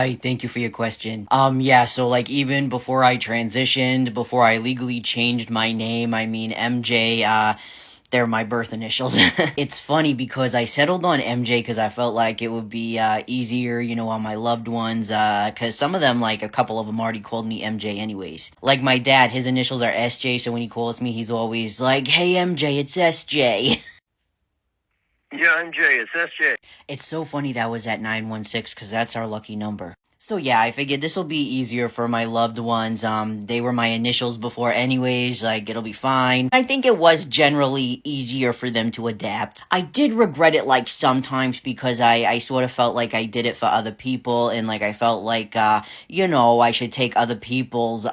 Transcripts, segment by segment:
Hi, thank you for your question. Yeah, so like even before I transitioned, before I legally changed my name, I mean MJ, they're my birth initials. It's funny because I settled on MJ because I felt like it would be easier, on my loved ones, because some of them, like a couple of them already called me MJ anyways. Like my dad, his initials are SJ, so when he calls me, he's always like, "Hey MJ, it's SJ." Yeah, I'm Jay. It's SJ. It's so funny that was at 916 because that's our lucky number. So yeah, I figured this will be easier for my loved ones. They were my initials before anyways, like it'll be fine. I think it was generally easier for them to adapt. I did regret it like sometimes because I sort of felt like I did it for other people and like I felt like I should take other people's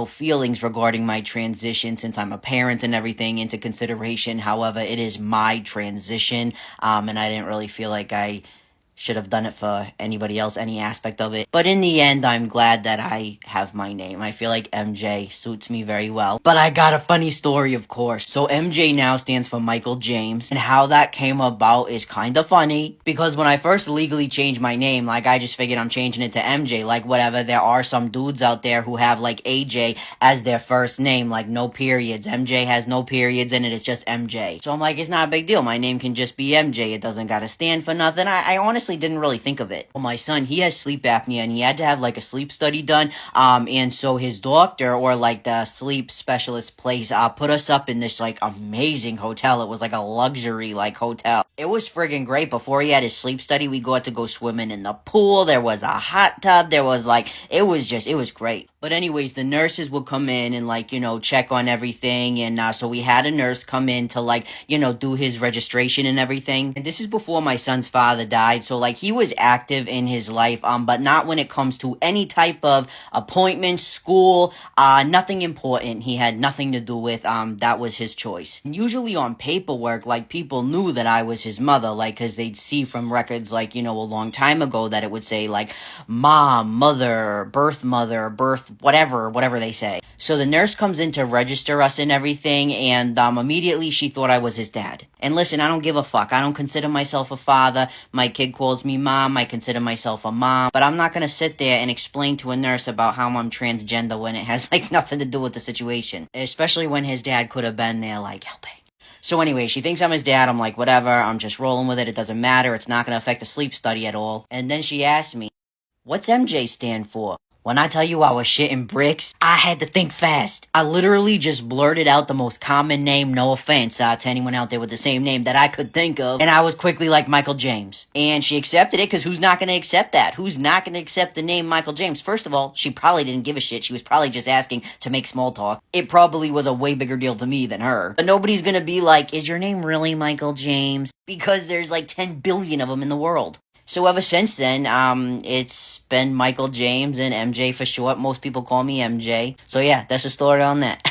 feelings regarding my transition since I'm a parent and everything into consideration. However, it is my transition. And I didn't really feel like I should have done it for anybody else, any aspect of it. But in the end, I'm glad that I have my name. I feel like MJ suits me very well. But I got a funny story, of course. So MJ now stands for Michael James. And how that came about is kind of funny. Because when I first legally changed my name, like I just figured I'm changing it to MJ. Like whatever, there are some dudes out there who have like AJ as their first name. Like no periods. MJ has no periods in it. It's just MJ. So I'm like, it's not a big deal. My name can just be MJ. It doesn't gotta stand for nothing. I honestly didn't really think of it. Well, my son, he has sleep apnea and he had to have like a sleep study done. And so his doctor or like the sleep specialist place put us up in this like amazing hotel. It was like a luxury like hotel. It was friggin' great. Before he had his sleep study, we got to go swimming in the pool. There was a hot tub. There was like, it was great. But anyways, the nurses would come in and like, check on everything. And so we had a nurse come in to like, do his registration and everything. And this is before my son's father died. So like he was active in his life, but not when it comes to any type of appointment, school, nothing important. He had nothing to do with, that was his choice. And usually on paperwork, like people knew that I was his mother, like, cause they'd see from records like, a long time ago that it would say like mom, mother, birth, whatever they say. So the nurse comes in to register us and everything, and immediately she thought I was his dad. And listen, I don't give a fuck. I don't consider myself a father. My kid calls me mom. I consider myself a mom. But I'm not gonna sit there and explain to a nurse about how I'm transgender when it has like nothing to do with the situation. Especially when his dad could have been there like helping. So anyway, she thinks I'm his dad. I'm like, whatever. I'm just rolling with it. It doesn't matter. It's not gonna affect the sleep study at all. And then she asked me, what's MJ stand for? When I tell you I was shitting bricks, I had to think fast. I literally just blurted out the most common name, no offense to anyone out there with the same name that I could think of, and I was quickly like Michael James. And she accepted it, because who's not going to accept that? Who's not going to accept the name Michael James? First of all, she probably didn't give a shit. She was probably just asking to make small talk. It probably was a way bigger deal to me than her. But nobody's going to be like, is your name really Michael James? Because there's like 10 billion of them in the world. So ever since then, it's been Michael James and MJ for short. Most people call me MJ. So yeah, that's the story on that.